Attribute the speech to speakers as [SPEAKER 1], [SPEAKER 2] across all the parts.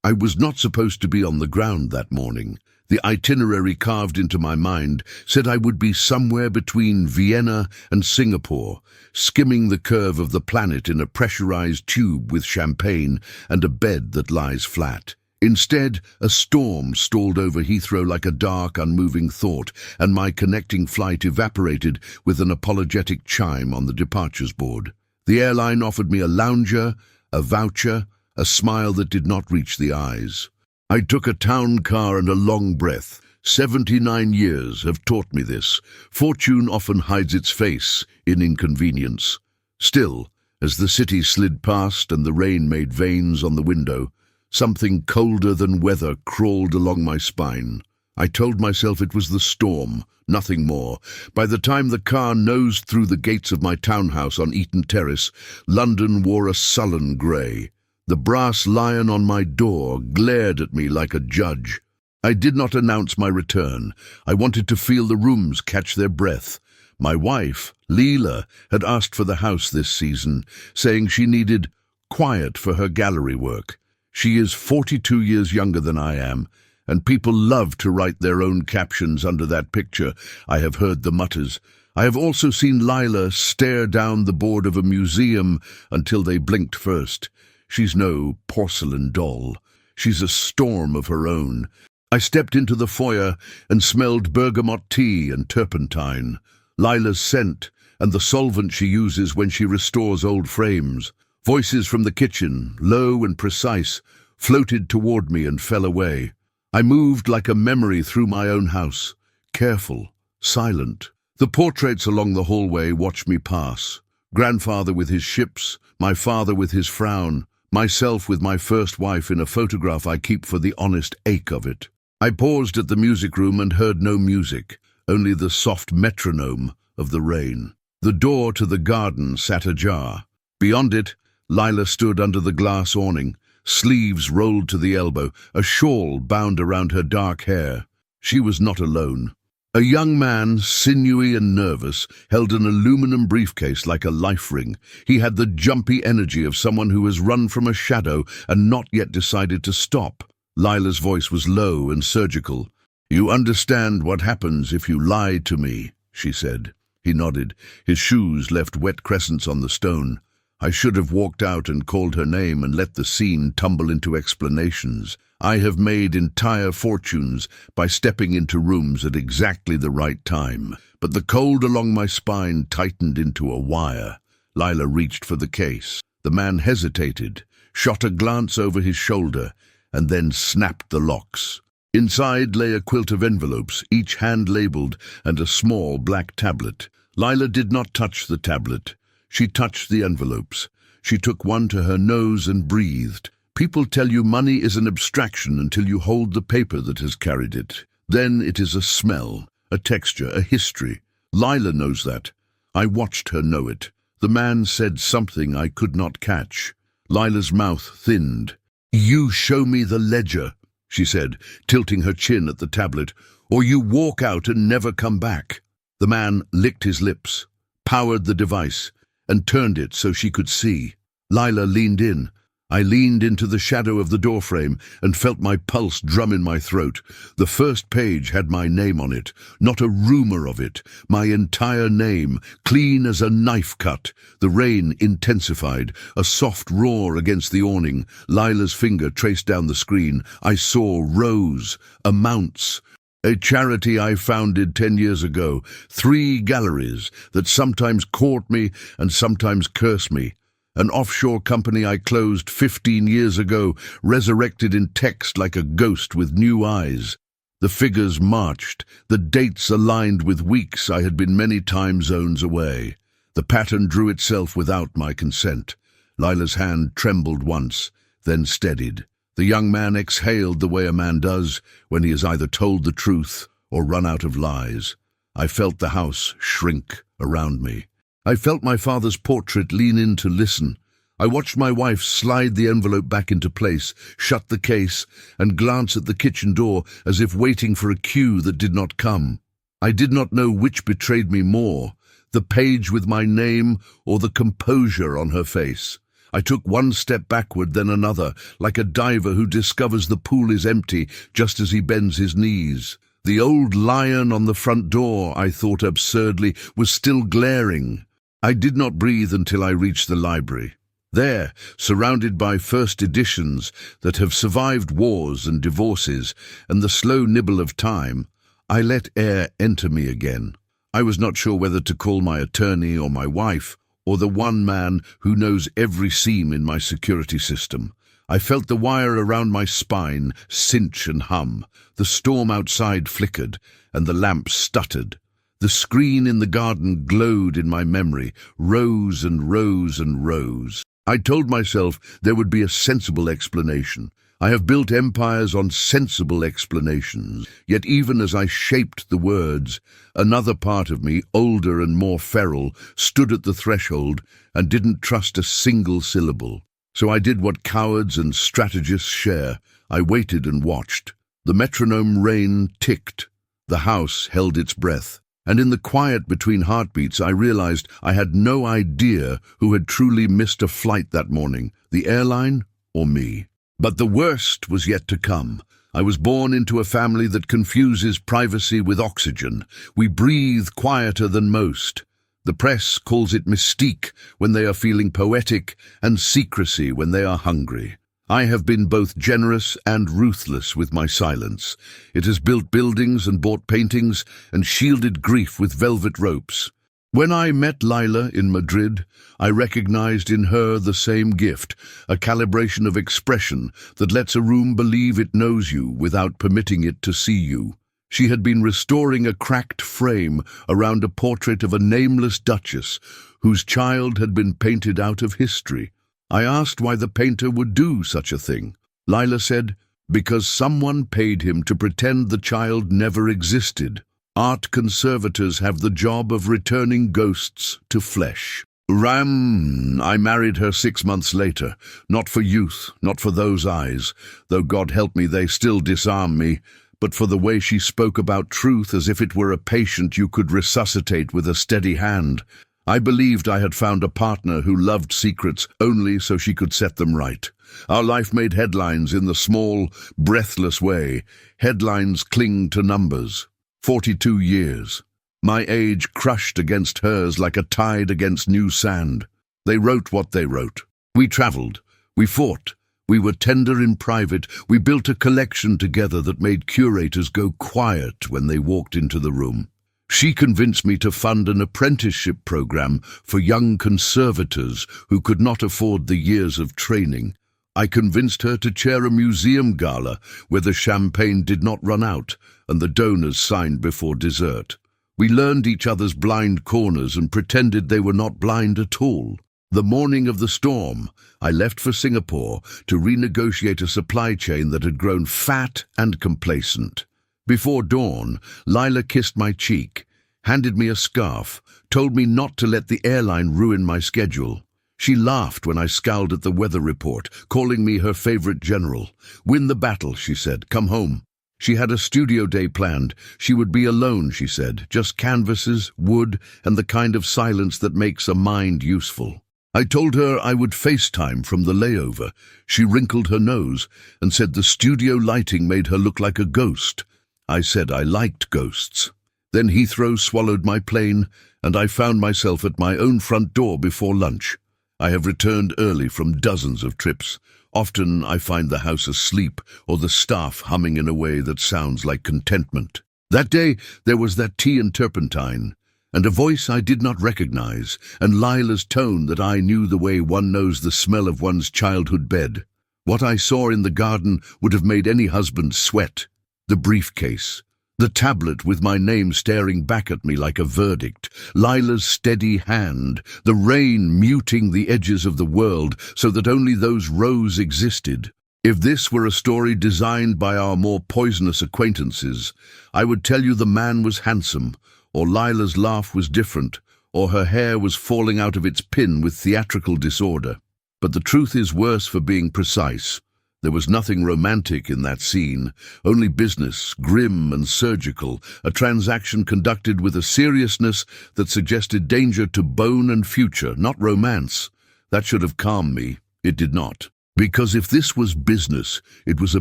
[SPEAKER 1] I was not supposed to be on the ground that morning. The itinerary carved into my mind said I would be somewhere between Vienna and Singapore, skimming the curve of the planet in a pressurized tube with champagne and a bed that lies flat. Instead, a storm stalled over Heathrow like a dark, unmoving thought, and my connecting flight evaporated with an apologetic chime on the departures board. The airline offered me a lounger, a voucher, a smile that did not reach the eyes. I took a town car and a long breath. 79 years have taught me this. Fortune often hides its face in inconvenience. Still, as the city slid past and the rain made veins on the window, something colder than weather crawled along my spine. I told myself it was the storm, nothing more. By the time the car nosed through the gates of my townhouse on Eaton Terrace, London wore a sullen grey. The brass lion on my door glared at me like a judge. I did not announce my return. I wanted to feel the rooms catch their breath. My wife, Leela, had asked for the house this season, saying she needed quiet for her gallery work. She is 42 years younger than I am, and people love to write their own captions under that picture. I have heard the mutters. I have also seen Lila stare down the board of a museum until they blinked first. She's no porcelain doll. She's a storm of her own. I stepped into the foyer and smelled bergamot tea and turpentine, Lila's scent, and the solvent she uses when she restores old frames. Voices from the kitchen, low and precise, floated toward me and fell away. I moved like a memory through my own house, careful, silent. The portraits along the hallway watched me pass. Grandfather with his ships, my father with his frown, myself with my first wife in a photograph I keep for the honest ache of it. I paused at the music room and heard no music, only the soft metronome of the rain. The door to the garden sat ajar. Beyond it, Lila stood under the glass awning, sleeves rolled to the elbow, a shawl bound around her dark hair. She was not alone. A young man, sinewy and nervous, held an aluminum briefcase like a life ring. He had the jumpy energy of someone who has run from a shadow and not yet decided to stop. Lila's voice was low and surgical. "You understand what happens if you lie to me," she said. He nodded. His shoes left wet crescents on the stone. I should have walked out and called her name and let the scene tumble into explanations. I have made entire fortunes by stepping into rooms at exactly the right time, but the cold along my spine tightened into a wire. Lila reached for the case. The man hesitated, shot a glance over his shoulder, and then snapped the locks. Inside lay a quilt of envelopes, each hand-labeled, and a small black tablet. Lila did not touch the tablet. She touched the envelopes. She took one to her nose and breathed. People tell you money is an abstraction until you hold the paper that has carried it. Then it is a smell, a texture, a history. Lila knows that. I watched her know it. The man said something I could not catch. Lila's mouth thinned. "You show me the ledger," she said, tilting her chin at the tablet, "or you walk out and never come back." The man licked his lips, powered the device, and turned it so she could see. Lila leaned in. I leaned into the shadow of the doorframe and felt my pulse drum in my throat. The first page had my name on it, not a rumor of it, my entire name, clean as a knife cut. The rain intensified, a soft roar against the awning. Lila's finger traced down the screen. I saw rows, amounts. A charity I founded 10 years ago, 3 galleries that sometimes court me and sometimes curse me. An offshore company I closed 15 years ago, resurrected in text like a ghost with new eyes. The figures marched, the dates aligned with weeks I had been many time zones away. The pattern drew itself without my consent. Lila's hand trembled once, then steadied. The young man exhaled the way a man does when he has either told the truth or run out of lies. I felt the house shrink around me. I felt my father's portrait lean in to listen. I watched my wife slide the envelope back into place, shut the case, and glance at the kitchen door as if waiting for a cue that did not come. I did not know which betrayed me more, the page with my name or the composure on her face. I took one step backward, then another, like a diver who discovers the pool is empty just as he bends his knees. The old lion on the front door, I thought absurdly, was still glaring. I did not breathe until I reached the library. There, surrounded by first editions that have survived wars and divorces and the slow nibble of time, I let air enter me again. I was not sure whether to call my attorney or my wife, or the one man who knows every seam in my security system. I felt the wire around my spine cinch and hum. The storm outside flickered, and the lamp stuttered. The screen in the garden glowed in my memory, rose and rose and rose. I told myself there would be a sensible explanation. I have built empires on sensible explanations. Yet even as I shaped the words, another part of me, older and more feral, stood at the threshold and didn't trust a single syllable. So I did what cowards and strategists share. I waited and watched. The metronome rain ticked. The house held its breath. And in the quiet between heartbeats, I realized I had no idea who had truly missed a flight that morning, the airline or me. But the worst was yet to come. I was born into a family that confuses privacy with oxygen. We breathe quieter than most. The press calls it mystique when they are feeling poetic and secrecy when they are hungry. I have been both generous and ruthless with my silence. It has built buildings and bought paintings and shielded grief with velvet ropes. When I met Lila in Madrid, I recognized in her the same gift, a calibration of expression that lets a room believe it knows you without permitting it to see you. She had been restoring a cracked frame around a portrait of a nameless duchess whose child had been painted out of history. I asked why the painter would do such a thing. Lila said, because someone paid him to pretend the child never existed. Art conservators have the job of returning ghosts to flesh. I married her 6 months later, not for youth, not for those eyes, though God help me they still disarm me, but for the way she spoke about truth as if it were a patient you could resuscitate with a steady hand. I believed I had found a partner who loved secrets only so she could set them right. Our life made headlines in the small, breathless way. Headlines cling to numbers. 42 years. My age crushed against hers like a tide against new sand. They wrote what they wrote. We traveled. We fought. We were tender in private. We built a collection together that made curators go quiet when they walked into the room. She convinced me to fund an apprenticeship program for young conservators who could not afford the years of training. I convinced her to chair a museum gala where the champagne did not run out and the donors signed before dessert. We learned each other's blind corners and pretended they were not blind at all. The morning of the storm, I left for Singapore to renegotiate a supply chain that had grown fat and complacent. Before dawn, Lila kissed my cheek, handed me a scarf, told me not to let the airline ruin my schedule. She laughed when I scowled at the weather report, calling me her favorite general. Win the battle, she said, come home. She had a studio day planned. She would be alone, she said, just canvases, wood, and the kind of silence that makes a mind useful. I told her I would FaceTime from the layover. She wrinkled her nose and said the studio lighting made her look like a ghost. I said I liked ghosts. Then Heathrow swallowed my plane, and I found myself at my own front door before lunch. I have returned early from dozens of trips. Often I find the house asleep or the staff humming in a way that sounds like contentment. That day there was that tea and turpentine, and a voice I did not recognize, and Lila's tone that I knew the way one knows the smell of one's childhood bed. What I saw in the garden would have made any husband sweat. The briefcase, the tablet with my name staring back at me like a verdict, Lila's steady hand, the rain muting the edges of the world so that only those rows existed. If this were a story designed by our more poisonous acquaintances, I would tell you the man was handsome, or Lila's laugh was different, or her hair was falling out of its pin with theatrical disorder. But the truth is worse for being precise. There was nothing romantic in that scene, only business, grim and surgical, a transaction conducted with a seriousness that suggested danger to bone and future, not romance. That should have calmed me. It did not. Because if this was business, it was a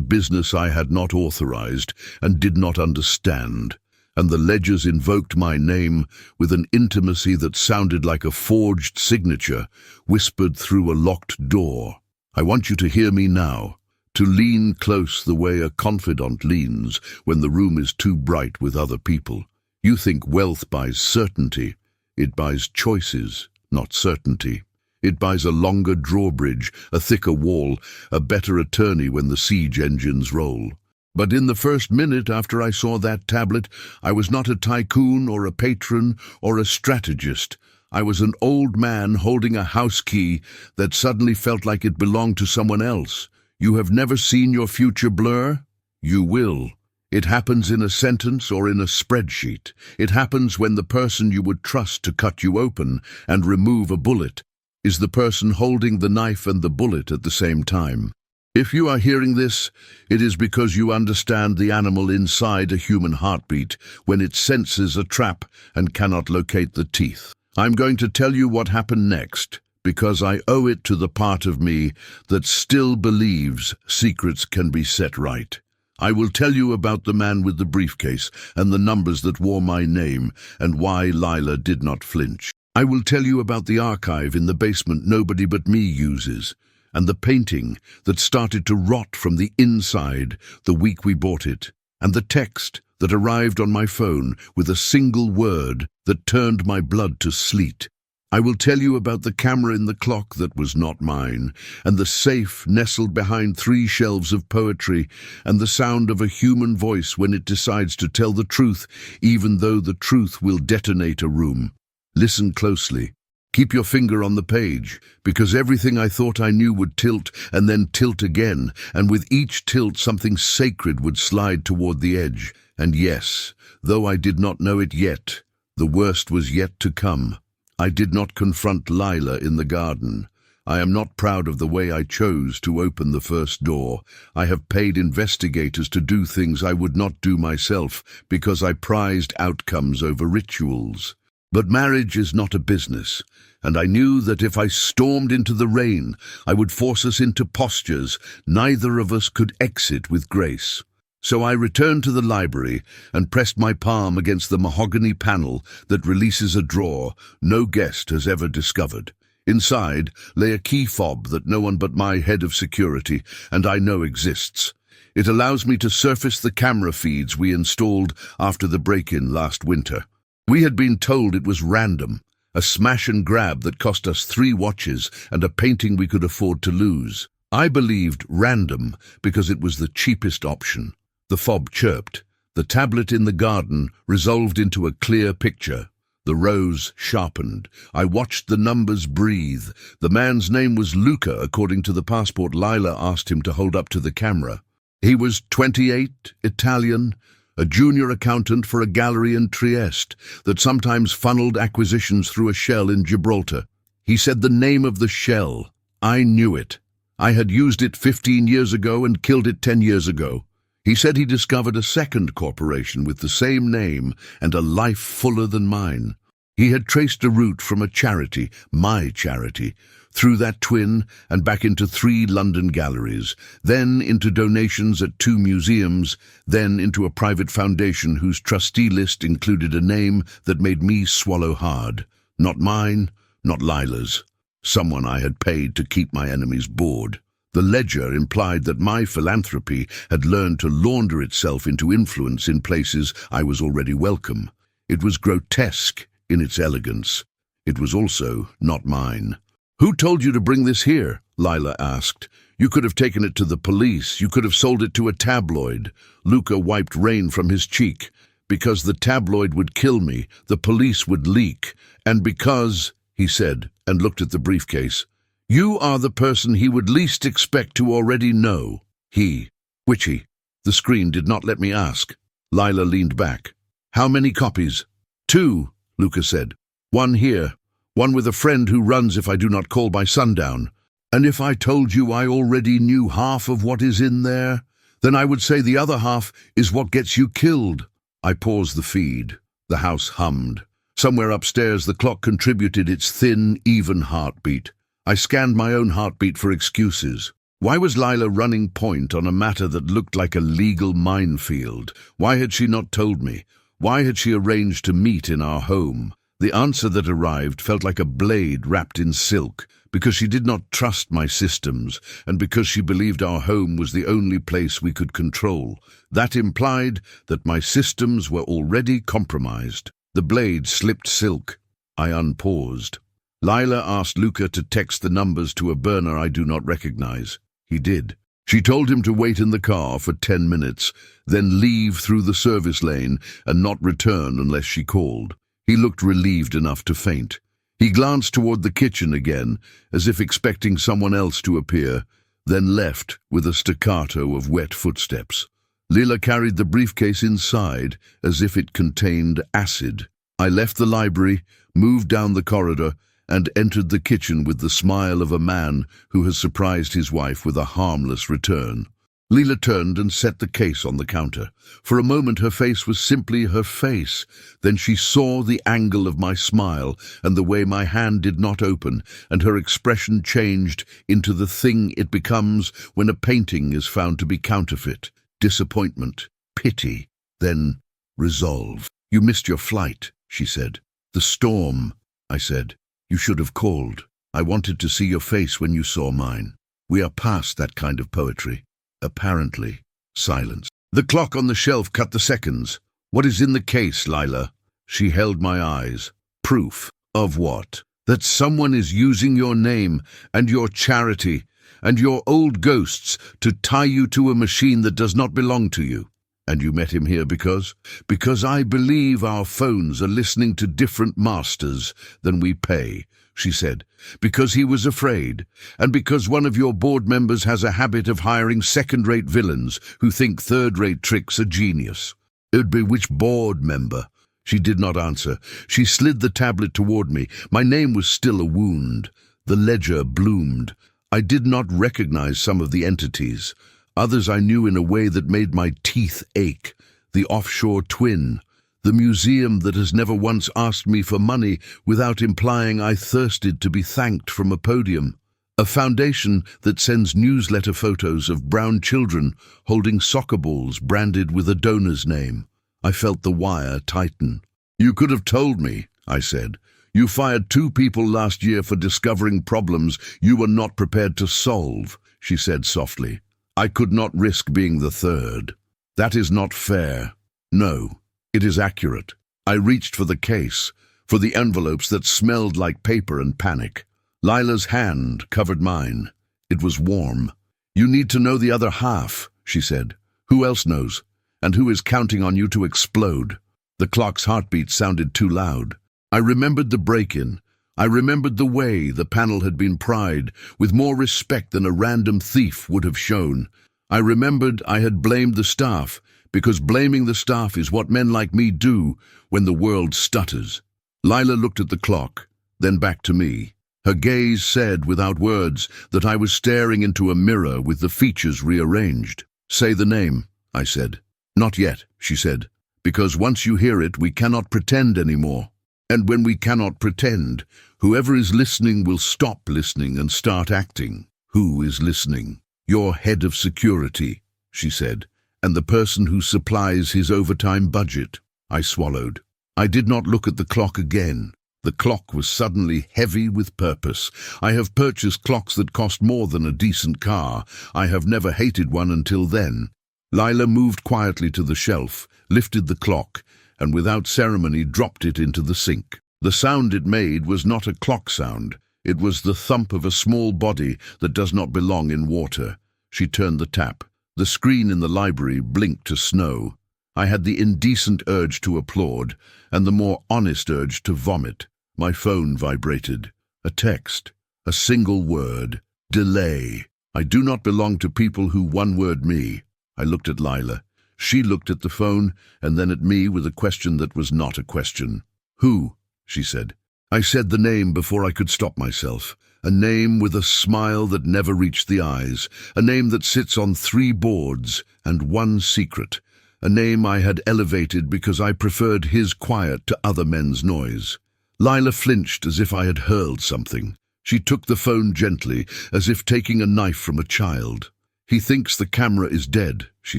[SPEAKER 1] business I had not authorized and did not understand. And the ledgers invoked my name with an intimacy that sounded like a forged signature, whispered through a locked door. I want you to hear me now, to lean close the way a confidant leans when the room is too bright with other people. You think wealth buys certainty. It buys choices, not certainty. It buys a longer drawbridge, a thicker wall, a better attorney when the siege engines roll. But in the first minute after I saw that tablet, I was not a tycoon or a patron or a strategist. I was an old man holding a house key that suddenly felt like it belonged to someone else. You have never seen your future blur? You will. It happens in a sentence or in a spreadsheet. It happens when the person you would trust to cut you open and remove a bullet is the person holding the knife and the bullet at the same time. If you are hearing this, it is because you understand the animal inside a human heartbeat when it senses a trap and cannot locate the teeth. I'm going to tell you what happened next, because I owe it to the part of me that still believes secrets can be set right. I will tell you about the man with the briefcase and the numbers that wore my name and why Lila did not flinch. I will tell you about the archive in the basement nobody but me uses, and the painting that started to rot from the inside the week we bought it, and the text that arrived on my phone with a single word that turned my blood to sleet. I will tell you about the camera in the clock that was not mine, and the safe nestled behind 3 shelves of poetry, and the sound of a human voice when it decides to tell the truth, even though the truth will detonate a room. Listen closely. Keep your finger on the page, because everything I thought I knew would tilt and then tilt again, and with each tilt something sacred would slide toward the edge. And yes, though I did not know it yet, the worst was yet to come. I did not confront Lila in the garden. I am not proud of the way I chose to open the first door. I have paid investigators to do things I would not do myself because I prized outcomes over rituals. But marriage is not a business, and I knew that if I stormed into the rain, I would force us into postures neither of us could exit with grace. So I returned to the library and pressed my palm against the mahogany panel that releases a drawer no guest has ever discovered. Inside lay a key fob that no one but my head of security and I know exists. It allows me to surface the camera feeds we installed after the break-in last winter. We had been told it was random, a smash and grab that cost us 3 watches and a painting we could afford to lose. I believed random because it was the cheapest option. The fob chirped. The tablet in the garden resolved into a clear picture. The rows sharpened. I watched the numbers breathe. The man's name was Luca, according to the passport Lila asked him to hold up to the camera. He was 28, Italian, a junior accountant for a gallery in Trieste that sometimes funneled acquisitions through a shell in Gibraltar. He said the name of the shell. I knew it. I had used it 15 years ago and killed it 10 years ago. He said he discovered a second corporation with the same name and a life fuller than mine. He had traced a route from a charity, my charity, through that twin and back into 3 London galleries, then into donations at 2 museums, then into a private foundation whose trustee list included a name that made me swallow hard. Not mine, not Lila's. Someone I had paid to keep my enemies bored. The ledger implied that my philanthropy had learned to launder itself into influence in places I was already welcome. It was grotesque in its elegance. It was also not mine. "Who told you to bring this here?" Lila asked. "You could have taken it to the police. You could have sold it to a tabloid." Luca wiped rain from his cheek. "Because the tabloid would kill me, the police would leak, and because," he said, and looked at the briefcase, "you are the person he would least expect to already know." He. Which he? The screen did not let me ask. Lila leaned back. "How many copies?" "2, Luca said. "1 here. One with a friend who runs if I do not call by sundown. And if I told you I already knew half of what is in there, then I would say the other half is what gets you killed." I paused the feed. The house hummed. Somewhere upstairs the clock contributed its thin, even heartbeat. I scanned my own heartbeat for excuses. Why was Lila running point on a matter that looked like a legal minefield? Why had she not told me? Why had she arranged to meet in our home? The answer that arrived felt like a blade wrapped in silk, because she did not trust my systems, and because she believed our home was the only place we could control. That implied that my systems were already compromised. The blade slipped silk. I unpaused. Lila asked Luca to text the numbers to a burner I do not recognize. He did. She told him to wait in the car for 10 minutes, then leave through the service lane and not return unless she called. He looked relieved enough to faint. He glanced toward the kitchen again, as if expecting someone else to appear, then left with a staccato of wet footsteps. Lila carried the briefcase inside, as if it contained acid. I left the library, moved down the corridor, and entered the kitchen with the smile of a man who has surprised his wife with a harmless return. Lila turned and set the case on the counter. For a moment her face was simply her face. Then she saw the angle of my smile and the way my hand did not open, and her expression changed into the thing it becomes when a painting is found to be counterfeit. Disappointment, pity, then resolve. "You missed your flight," she said. "The storm," I said. "You should have called. I wanted to see your face when you saw mine. We are past that kind of poetry." Apparently. Silence. The clock on the shelf cut the seconds. "What is in the case, Lila?" She held my eyes. "Proof of what? That someone is using your name and your charity and your old ghosts to tie you to a machine that does not belong to you. And you met him here because? Because I believe our phones are listening to different masters than we pay," she said. "Because he was afraid, and because one of your board members has a habit of hiring second-rate villains who think third-rate tricks are genius." "It would be which board member?" She did not answer. She slid the tablet toward me. My name was still a wound. The ledger bloomed. I did not recognize some of the entities. Others I knew in a way that made my teeth ache. The offshore twin. The museum that has never once asked me for money without implying I thirsted to be thanked from a podium. A foundation that sends newsletter photos of brown children holding soccer balls branded with a donor's name. I felt the wire tighten. "You could have told me," I said. "You fired 2 people last year for discovering problems you were not prepared to solve," she said softly. "I could not risk being the 3rd. That is not fair." "No, it is accurate." I reached for the case, for the envelopes that smelled like paper and panic. Lila's hand covered mine. It was warm. "You need to know the other half," she said. "Who else knows? And who is counting on you to explode?" The clock's heartbeat sounded too loud. I remembered the break-in. I remembered the way the panel had been pried, with more respect than a random thief would have shown. I remembered I had blamed the staff, because blaming the staff is what men like me do when the world stutters. Lila looked at the clock, then back to me. Her gaze said, without words, that I was staring into a mirror with the features rearranged. "Say the name," I said. "Not yet," she said, "because once you hear it, we cannot pretend anymore. And when we cannot pretend, whoever is listening will stop listening and start acting." "Who is listening?" "Your head of security," she said, "and the person who supplies his overtime budget." I swallowed. I did not look at the clock again. The clock was suddenly heavy with purpose. I have purchased clocks that cost more than a decent car. I have never hated one until then. Lila moved quietly to the shelf, lifted the clock, and without ceremony dropped it into the sink. The sound it made was not a clock sound. It was the thump of a small body that does not belong in water. She turned the tap. The screen in the library blinked to snow. I had the indecent urge to applaud, and the more honest urge to vomit. My phone vibrated. A text. A single word. Delay. I do not belong to people who one-word me. I looked at Lila. She looked at the phone, and then at me with a question that was not a question. "Who?" she said. I said the name before I could stop myself. A name with a smile that never reached the eyes. A name that sits on 3 boards and 1 secret. A name I had elevated because I preferred his quiet to other men's noise. Lila flinched as if I had hurled something. She took the phone gently, as if taking a knife from a child. "He thinks the camera is dead," she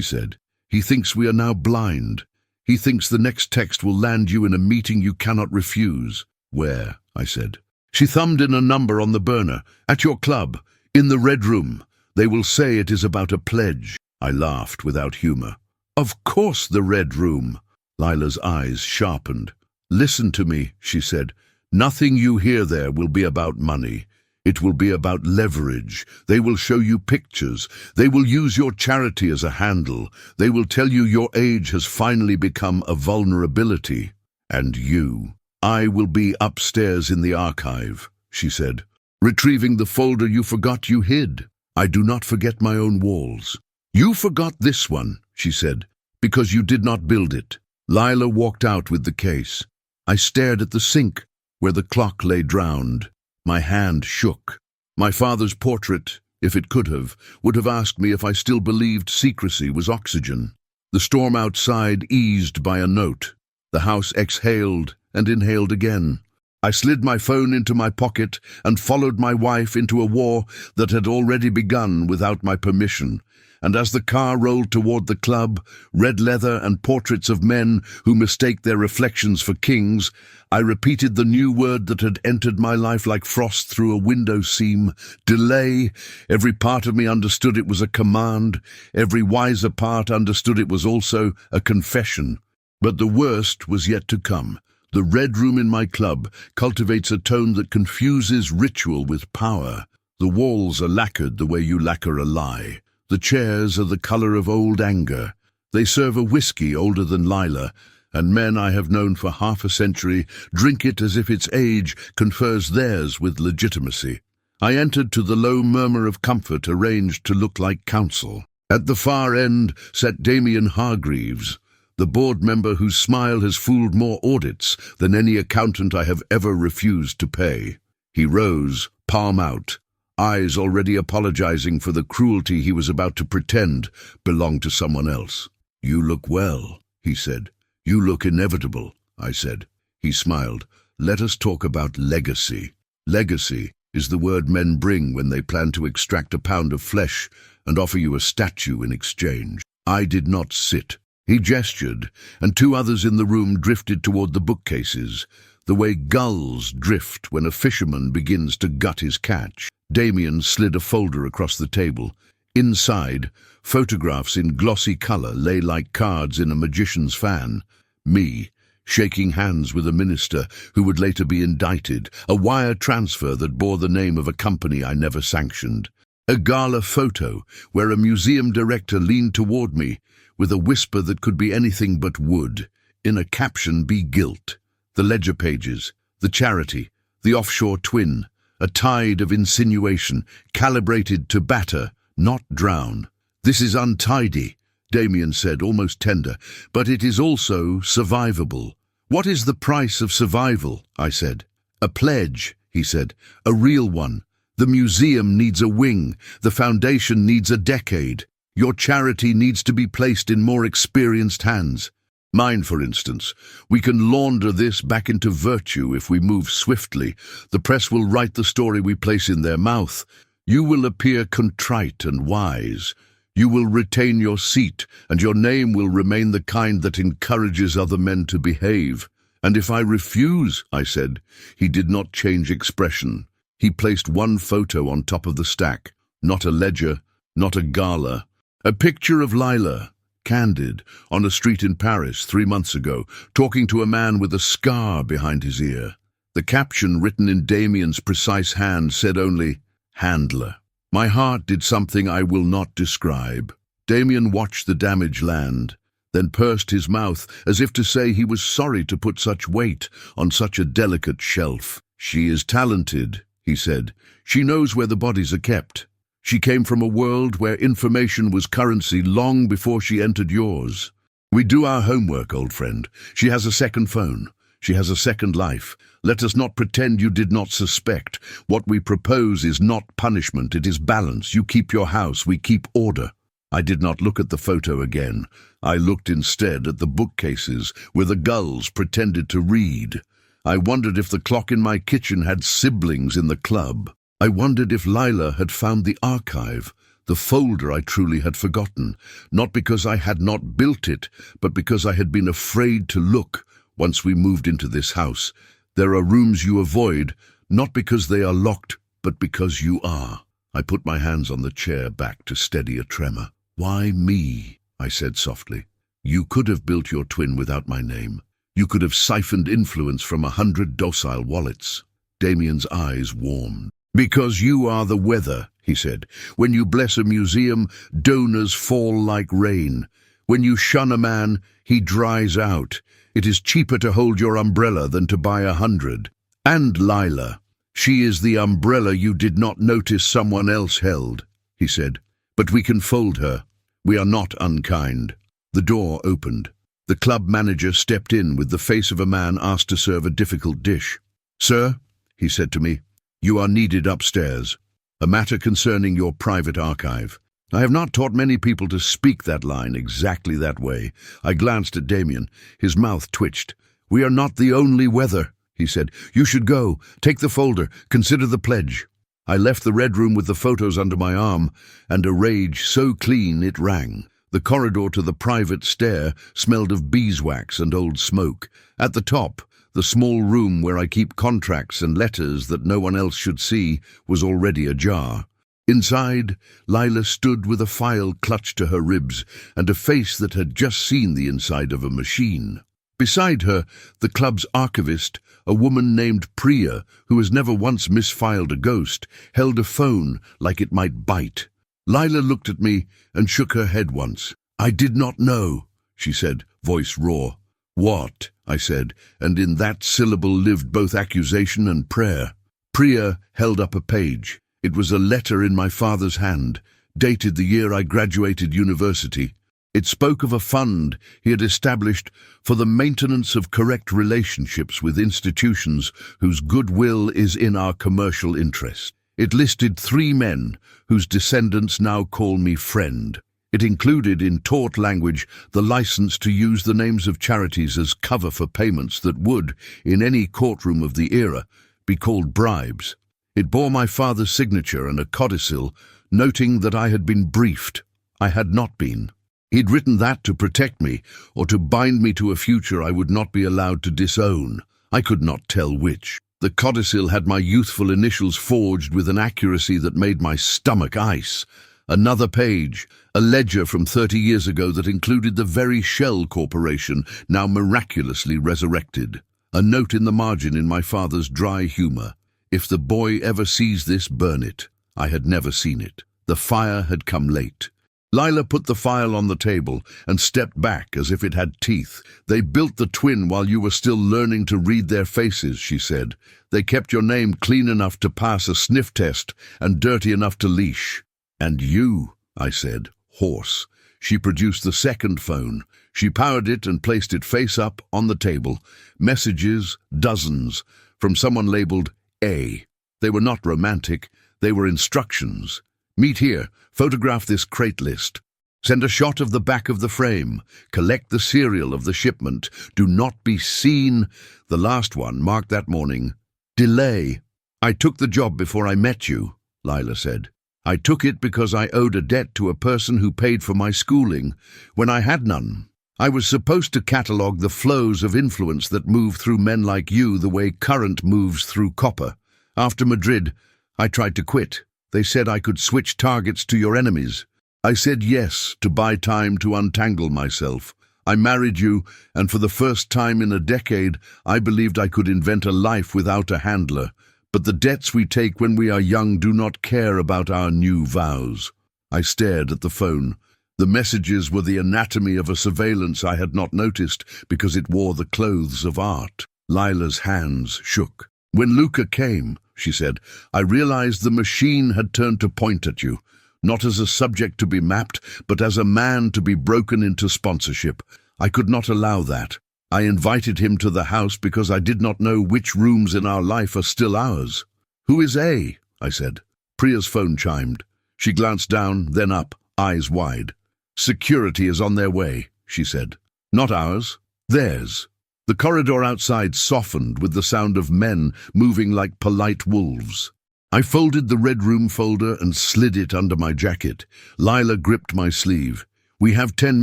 [SPEAKER 1] said. "He thinks we are now blind. He thinks the next text will land you in a meeting you cannot refuse." "Where?" I said. She thumbed in a number on the burner. "At your club, in the Red Room. They will say it is about a pledge." I laughed without humor. "Of course, the Red Room." Lila's eyes sharpened. "Listen to me," she said. "Nothing you hear there will be about money. It will be about leverage. They will show you pictures. They will use your charity as a handle. They will tell you your age has finally become a vulnerability. And you. I will be upstairs in the archive," she said, "retrieving the folder you forgot you hid. I do not forget my own walls. You forgot this one," she said, "because you did not build it." Lila walked out with the case. I stared at the sink, where the clock lay drowned. My hand shook. My father's portrait, if it could have, would have asked me if I still believed secrecy was oxygen. The storm outside eased by a note. The house exhaled and inhaled again. I slid my phone into my pocket and followed my wife into a war that had already begun without my permission. And as the car rolled toward the club, red leather and portraits of men who mistake their reflections for kings, I repeated the new word that had entered my life like frost through a window seam: delay. Every part of me understood it was a command. Every wiser part understood it was also a confession. But the worst was yet to come. The Red Room in my club cultivates a tone that confuses ritual with power. The walls are lacquered the way you lacquer a lie. The chairs are the color of old anger. They serve a whiskey older than Lila, and men I have known for half a century drink it as if its age confers theirs with legitimacy. I entered to the low murmur of comfort arranged to look like counsel. At the far end sat Damien Hargreaves, the board member whose smile has fooled more audits than any accountant I have ever refused to pay. He rose, palm out, eyes already apologizing for the cruelty he was about to pretend belonged to someone else. "You look well," he said. "You look inevitable," I said. He smiled. "Let us talk about legacy." Legacy is the word men bring when they plan to extract a pound of flesh and offer you a statue in exchange. I did not sit. He gestured, and two others in the room drifted toward the bookcases, the way gulls drift when a fisherman begins to gut his catch. Damien slid a folder across the table. Inside, photographs in glossy color lay like cards in a magician's fan. Me, shaking hands with a minister who would later be indicted, a wire transfer that bore the name of a company I never sanctioned. A gala photo where a museum director leaned toward me with a whisper that could be anything but would. In a caption, "Be guilt." The ledger pages, the charity, the offshore twin, a tide of insinuation, calibrated to batter, not drown. "This is untidy," Damien said, almost tender, "but it is also survivable." "What is the price of survival?" I said. "A pledge," he said, "a real one. The museum needs a wing. The foundation needs a decade. Your charity needs to be placed in more experienced hands. Mine, for instance. We can launder this back into virtue if we move swiftly. The press will write the story we place in their mouth. You will appear contrite and wise. You will retain your seat, and your name will remain the kind that encourages other men to behave. And if I refuse," I said. He did not change expression. He placed one photo on top of the stack. Not a ledger, not a gala. A picture of Lila, candid, on a street in Paris 3 months ago, talking to a man with a scar behind his ear. The caption, written in Damien's precise hand, said only, "Handler." My heart did something I will not describe. Damien watched the damage land, then pursed his mouth as if to say he was sorry to put such weight on such a delicate shelf. "She is talented," he said. "She knows where the bodies are kept. She came from a world where information was currency long before she entered yours. We do our homework, old friend. She has a second phone. She has a second life. Let us not pretend you did not suspect. What we propose is not punishment, it is balance. You keep your house, we keep order." I did not look at the photo again. I looked instead at the bookcases where the gulls pretended to read. I wondered if the clock in my kitchen had siblings in the club. I wondered if Lila had found the archive, the folder I truly had forgotten, not because I had not built it, but because I had been afraid to look once we moved into this house. There are rooms you avoid, not because they are locked, but because you are. I put my hands on the chair back to steady a tremor. Why me? I said softly. You could have built your twin without my name. You could have siphoned influence from 100 docile wallets. Damien's eyes warmed. Because you are the weather, he said. When you bless a museum, donors fall like rain. When you shun a man, he dries out. It is cheaper to hold your umbrella than to buy 100. And Lila, she is the umbrella you did not notice someone else held, he said. But we can fold her. We are not unkind. The door opened. The club manager stepped in with the face of a man asked to serve a difficult dish. Sir, he said to me, you are needed upstairs. A matter concerning your private archive. I have not taught many people to speak that line exactly that way. I glanced at Damien. His mouth twitched. We are not the only weather, he said. You should go. Take the folder. Consider the pledge. I left the red room with the photos under my arm, and a rage so clean it rang. The corridor to the private stair smelled of beeswax and old smoke. At the top, the small room where I keep contracts and letters that no one else should see was already ajar. Inside, Lila stood with a file clutched to her ribs and a face that had just seen the inside of a machine. Beside her, the club's archivist, a woman named Priya, who has never once misfiled a ghost, held a phone like it might bite. Lila looked at me and shook her head once. I did not know, she said, voice raw. What? I said, and in that syllable lived both accusation and prayer. Priya held up a page. It was a letter in my father's hand, dated the year I graduated university. It spoke of a fund he had established for the maintenance of correct relationships with institutions whose goodwill is in our commercial interest. It listed 3 men whose descendants now call me friend. It included, in taught language, the license to use the names of charities as cover for payments that would, in any courtroom of the era, be called bribes. It bore my father's signature and a codicil, noting that I had been briefed. I had not been. He'd written that to protect me, or to bind me to a future I would not be allowed to disown. I could not tell which. The codicil had my youthful initials forged with an accuracy that made my stomach ice. Another page, a ledger from 30 years ago that included the very Shell Corporation, now miraculously resurrected. A note in the margin in my father's dry humor. If the boy ever sees this, burn it. I had never seen it. The fire had come late. Lila put the file on the table and stepped back as if it had teeth. They built the twin while you were still learning to read their faces, she said. They kept your name clean enough to pass a sniff test and dirty enough to leash. And you, I said, hoarse. She produced the second phone. She powered it and placed it face up on the table. Messages, dozens, from someone labeled A. They were not romantic. They were instructions. Meet here. Photograph this crate list. Send a shot of the back of the frame. Collect the serial of the shipment. Do not be seen. The last one, marked that morning. Delay. I took the job before I met you, Lila said. I took it because I owed a debt to a person who paid for my schooling when I had none. I was supposed to catalogue the flows of influence that move through men like you the way current moves through copper. After Madrid, I tried to quit. They said I could switch targets to your enemies. I said yes to buy time to untangle myself. I married you, and for the first time in a decade, I believed I could invent a life without a handler. But the debts we take when we are young do not care about our new vows. I stared at the phone. The messages were the anatomy of a surveillance I had not noticed because it wore the clothes of art. Lila's hands shook. When Luca came, she said, I realized the machine had turned to point at you, not as a subject to be mapped, but as a man to be broken into sponsorship. I could not allow that. I invited him to the house because I did not know which rooms in our life are still ours. Who is A? I said. Priya's phone chimed. She glanced down, then up, eyes wide. Security is on their way, she said. Not ours, theirs. The corridor outside softened with the sound of men moving like polite wolves. I folded the red room folder and slid it under my jacket. Lila gripped my sleeve. "We have 10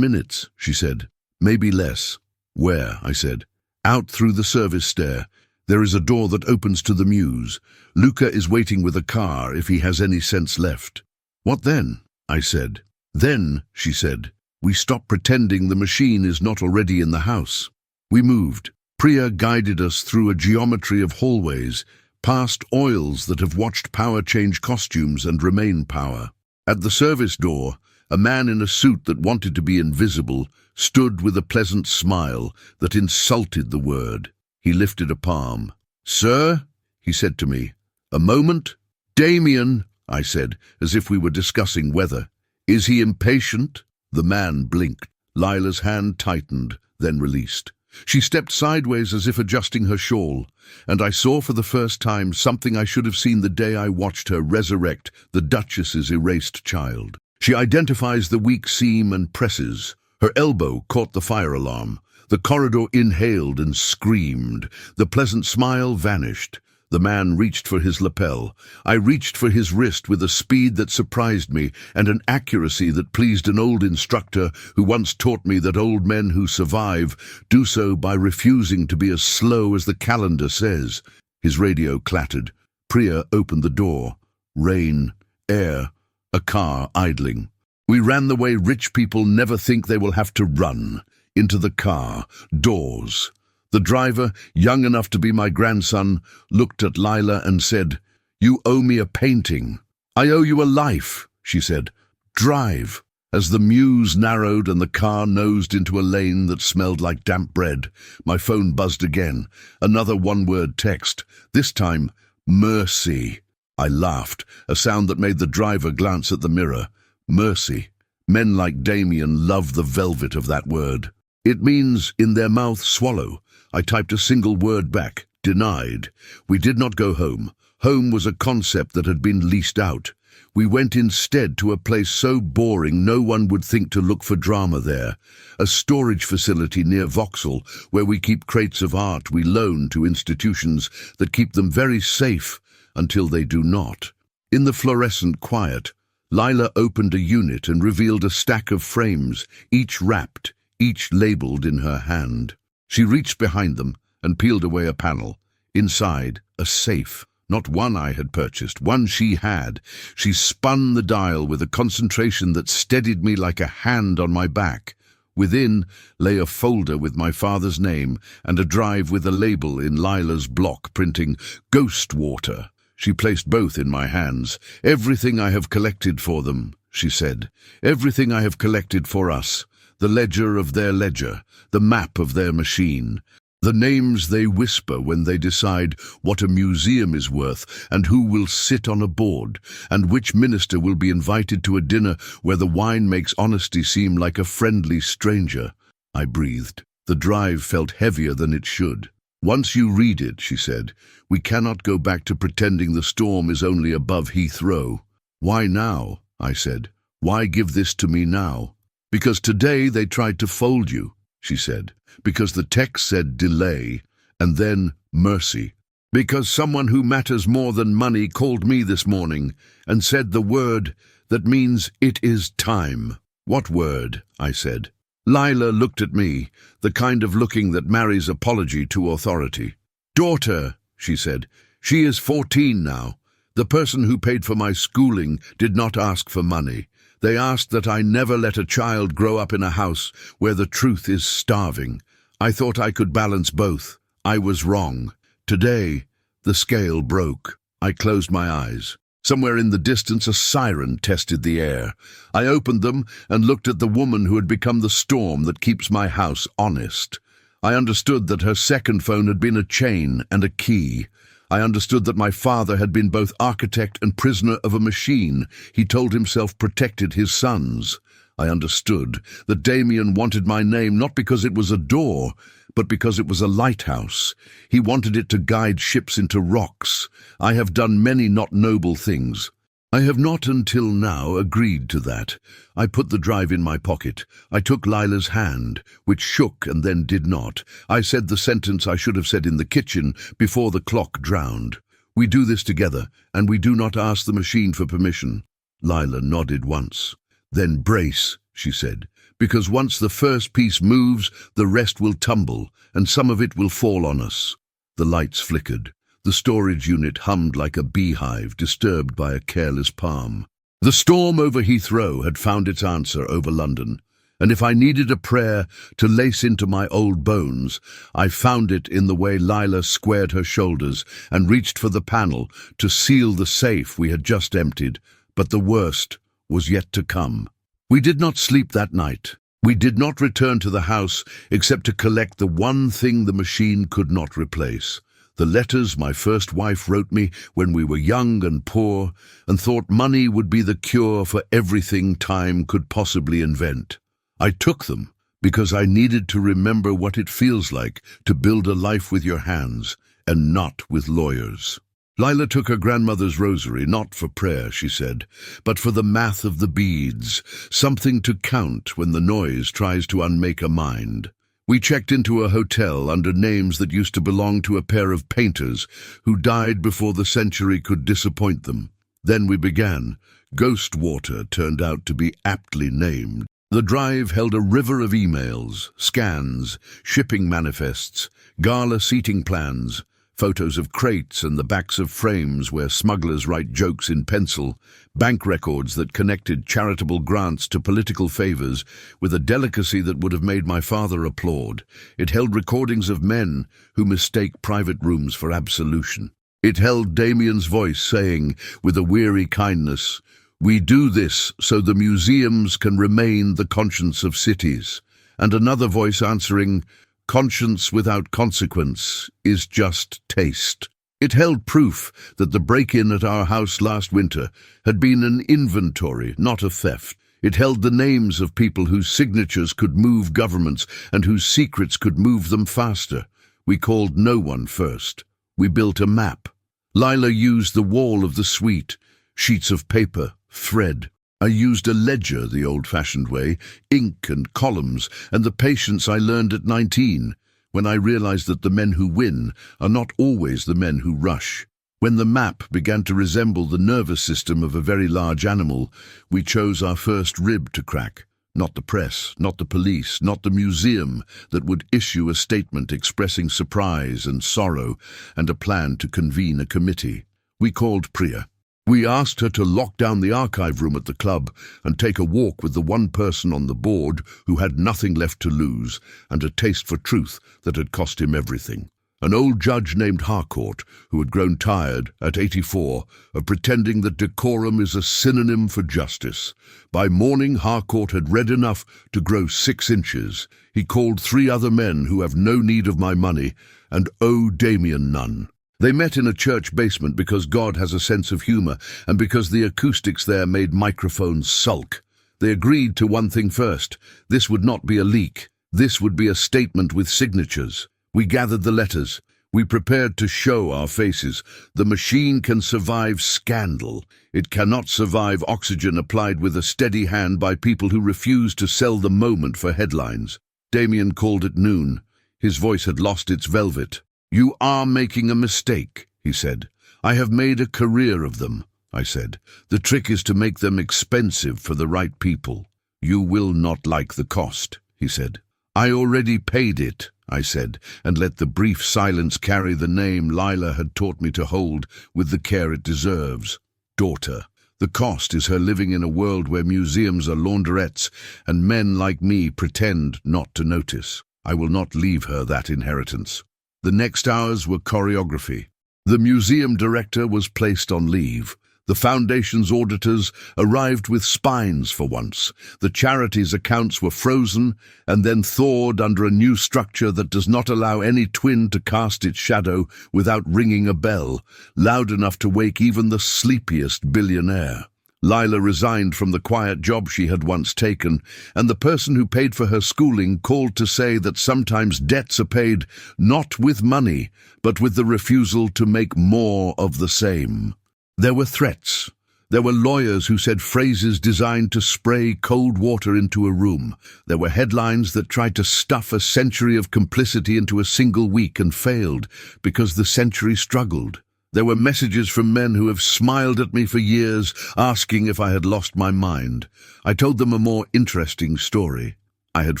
[SPEAKER 1] minutes, she said. "Maybe less." "Where?" I said. "Out through the service stair. There is a door that opens to the mews. Luca is waiting with a car if he has any sense left." "What then?" I said. "Then," she said, "we stop pretending the machine is not already in the house." We moved. Priya guided us through a geometry of hallways, past oils that have watched power change costumes and remain power. At the service door, a man in a suit that wanted to be invisible stood with a pleasant smile that insulted the word. He lifted a palm. "Sir," he said to me. "A moment?" "Damien," I said, as if we were discussing weather. "Is he impatient?" The man blinked. Lila's hand tightened, then released. She stepped sideways as if adjusting her shawl, and I saw for the first time something I should have seen the day I watched her resurrect the Duchess's erased child. She identifies the weak seam and presses. Her elbow caught the fire alarm. The corridor inhaled and screamed. The pleasant smile vanished. The man reached for his lapel. I reached for his wrist with a speed that surprised me and an accuracy that pleased an old instructor who once taught me that old men who survive do so by refusing to be as slow as the calendar says. His radio clattered. Priya opened the door. Rain, air, a car idling. We ran the way rich people never think they will have to run. Into the car, doors. The driver, young enough to be my grandson, looked at Lila and said, "You owe me a painting." "I owe you a life," she said. "Drive." As the mews narrowed and the car nosed into a lane that smelled like damp bread, my phone buzzed again. Another one-word text. This time, "Mercy." I laughed, a sound that made the driver glance at the mirror. Mercy. Men like Damien love the velvet of that word. It means, in their mouth, swallow. I typed a single word back. Denied. We did not go home. Home was a concept that had been leased out. We went instead to a place so boring no one would think to look for drama there. A storage facility near Vauxhall, where we keep crates of art we loan to institutions that keep them very safe until they do not. In the fluorescent quiet, Lila opened a unit and revealed a stack of frames, each wrapped, each labeled in her hand. She reached behind them and peeled away a panel. Inside, a safe. Not one I had purchased, one she had. She spun the dial with a concentration that steadied me like a hand on my back. Within lay a folder with my father's name and a drive with a label in Lila's block printing "Ghost Water." She placed both in my hands. "Everything I have collected for them," she said. "Everything I have collected for us. The ledger of their ledger, the map of their machine, the names they whisper when they decide what a museum is worth and who will sit on a board, and which minister will be invited to a dinner where the wine makes honesty seem like a friendly stranger." I breathed. The drive felt heavier than it should. "Once you read it," she said, "we cannot go back to pretending the storm is only above Heathrow." "Why now?" I said. "Why give this to me now?" "Because today they tried to fold you," she said. "Because the text said delay, and then mercy. Because someone who matters more than money called me this morning and said the word that means it is time." "What word?" I said. Lila looked at me, the kind of looking that marries apology to authority. "Daughter," she said. "She is 14 now. The person who paid for my schooling did not ask for money. They asked that I never let a child grow up in a house where the truth is starving. I thought I could balance both. I was wrong. Today, the scale broke." I closed my eyes. Somewhere in the distance, a siren tested the air. I opened them and looked at the woman who had become the storm that keeps my house honest. I understood that her second phone had been a chain and a key. I understood that my father had been both architect and prisoner of a machine he told himself protected his sons. I understood that Damien wanted my name not because it was a door, but because it was a lighthouse. He wanted it to guide ships into rocks. I have done many not noble things. I have not until now agreed to that. I put the drive in my pocket. I took Lila's hand, which shook and then did not. I said the sentence I should have said in the kitchen before the clock drowned. We do this together, and we do not ask the machine for permission. Lila nodded once. Then brace, she said, because once the first piece moves, the rest will tumble, and some of it will fall on us. The lights flickered. The storage unit hummed like a beehive disturbed by a careless palm. The storm over Heathrow had found its answer over London, and if I needed a prayer to lace into my old bones, I found it in the way Lila squared her shoulders and reached for the panel to seal the safe we had just emptied, but the worst was yet to come. We did not sleep that night. We did not return to the house except to collect the one thing the machine could not replace. The letters my first wife wrote me when we were young and poor and thought money would be the cure for everything time could possibly invent. I took them because I needed to remember what it feels like to build a life with your hands and not with lawyers. Lila took her grandmother's rosary, not for prayer, she said, but for the math of the beads, something to count when the noise tries to unmake a mind. We checked into a hotel under names that used to belong to a pair of painters who died before the century could disappoint them. Then we began. Ghostwater turned out to be aptly named. The drive held a river of emails, scans, shipping manifests, gala seating plans, photos of crates and the backs of frames where smugglers write jokes in pencil, bank records that connected charitable grants to political favors with a delicacy that would have made my father applaud. It held recordings of men who mistake private rooms for absolution. It held Damien's voice saying, with a weary kindness, "We do this so the museums can remain the conscience of cities," and another voice answering, "Conscience without consequence is just taste." It held proof that the break-in at our house last winter had been an inventory, not a theft. It held the names of people whose signatures could move governments and whose secrets could move them faster. We called no one first. We built a map. Lila used the wall of the suite, sheets of paper, thread. I used a ledger the old-fashioned way, ink and columns, and the patience I learned at 19, when I realized that the men who win are not always the men who rush. When the map began to resemble the nervous system of a very large animal, we chose our first rib to crack. Not the press, not the police, not the museum that would issue a statement expressing surprise and sorrow and a plan to convene a committee. We called Priya. We asked her to lock down the archive room at the club and take a walk with the one person on the board who had nothing left to lose and a taste for truth that had cost him everything. An old judge named Harcourt, who had grown tired, at 84, of pretending that decorum is a synonym for justice. By morning, Harcourt had read enough to grow 6 inches. He called 3 other men who have no need of my money and owe Damien none. They met in a church basement because God has a sense of humor and because the acoustics there made microphones sulk. They agreed to one thing first. This would not be a leak. This would be a statement with signatures. We gathered the letters. We prepared to show our faces. The machine can survive scandal. It cannot survive oxygen applied with a steady hand by people who refuse to sell the moment for headlines. Damien called at noon. His voice had lost its velvet. "You are making a mistake," he said. "I have made a career of them," I said. "The trick is to make them expensive for the right people." "You will not like the cost," he said. "I already paid it," I said, and let the brief silence carry the name Lila had taught me to hold with the care it deserves. Daughter. The cost is her living in a world where museums are laundrettes and men like me pretend not to notice. I will not leave her that inheritance. The next hours were choreography. The museum director was placed on leave. The foundation's auditors arrived with spines for once. The charity's accounts were frozen and then thawed under a new structure that does not allow any twin to cast its shadow without ringing a bell, loud enough to wake even the sleepiest billionaire. Lila resigned from the quiet job she had once taken, and the person who paid for her schooling called to say that sometimes debts are paid not with money, but with the refusal to make more of the same. There were threats. There were lawyers who said phrases designed to spray cold water into a room. There were headlines that tried to stuff a century of complicity into a single week and failed because the century struggled. There were messages from men who have smiled at me for years, asking if I had lost my mind. I told them a more interesting story. I had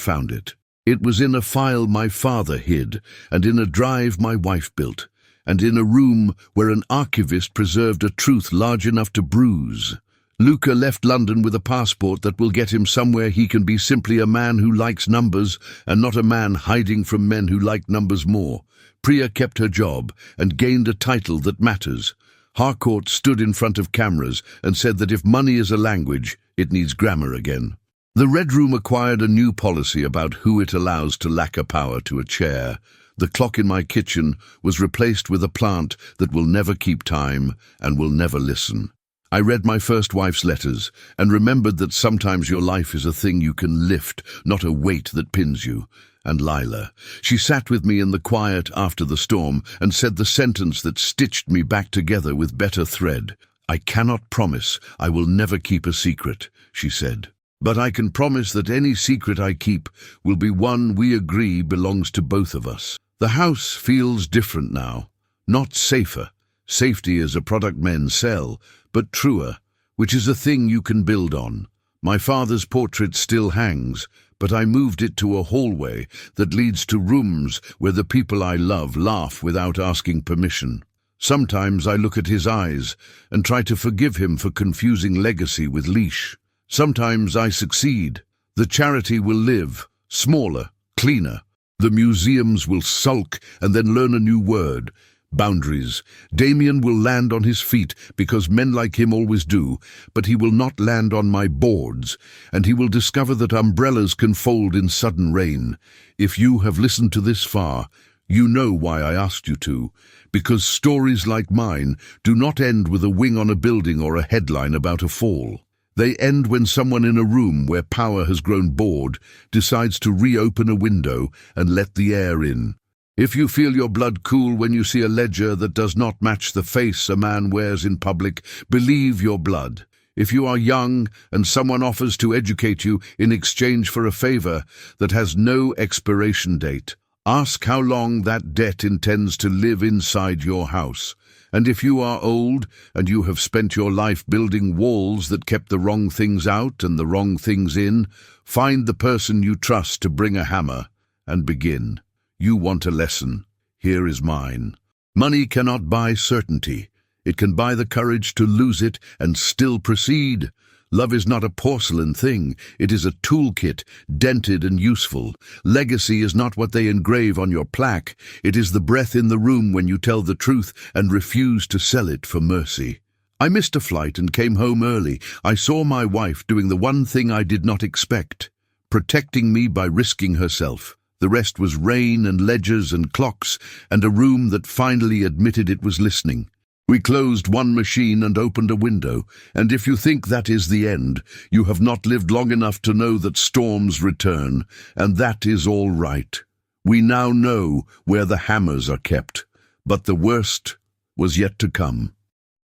[SPEAKER 1] found it. It was in a file my father hid, and in a drive my wife built, and in a room where an archivist preserved a truth large enough to bruise. Luca left London with a passport that will get him somewhere he can be simply a man who likes numbers, and not a man hiding from men who like numbers more. Priya kept her job and gained a title that matters. Harcourt stood in front of cameras and said that if money is a language, it needs grammar again. The Red Room acquired a new policy about who it allows to lacquer power to a chair. The clock in my kitchen was replaced with a plant that will never keep time and will never listen. I read my first wife's letters and remembered that sometimes your life is a thing you can lift, not a weight that pins you. And Lila. She sat with me in the quiet after the storm and said the sentence that stitched me back together with better thread. "I cannot promise I will never keep a secret," she said. "But I can promise that any secret I keep will be one we agree belongs to both of us." The house feels different now. Not safer. Safety is a product men sell, but truer, which is a thing you can build on. My father's portrait still hangs, but I moved it to a hallway that leads to rooms where the people I love laugh without asking permission. Sometimes I look at his eyes and try to forgive him for confusing legacy with leash. Sometimes I succeed. The charity will live, smaller, cleaner. The museums will sulk and then learn a new word. Boundaries. Damien will land on his feet because men like him always do, but he will not land on my boards, and he will discover that umbrellas can fold in sudden rain. If you have listened to this far, you know why I asked you to, because stories like mine do not end with a wing on a building or a headline about a fall. They end when someone in a room where power has grown bored decides to reopen a window and let the air in. If you feel your blood cool when you see a ledger that does not match the face a man wears in public, believe your blood. If you are young and someone offers to educate you in exchange for a favor that has no expiration date, ask how long that debt intends to live inside your house. And if you are old and you have spent your life building walls that kept the wrong things out and the wrong things in, find the person you trust to bring a hammer and begin. You want a lesson. Here is mine. Money cannot buy certainty. It can buy the courage to lose it and still proceed. Love is not a porcelain thing. It is a toolkit, dented and useful. Legacy is not what they engrave on your plaque. It is the breath in the room when you tell the truth and refuse to sell it for mercy. I missed a flight and came home early. I saw my wife doing the one thing I did not expect, protecting me by risking herself. The rest was rain and ledgers and clocks and a room that finally admitted it was listening. We closed one machine and opened a window, and if you think that is the end, you have not lived long enough to know that storms return, and that is all right. We now know where the hammers are kept, but the worst was yet to come.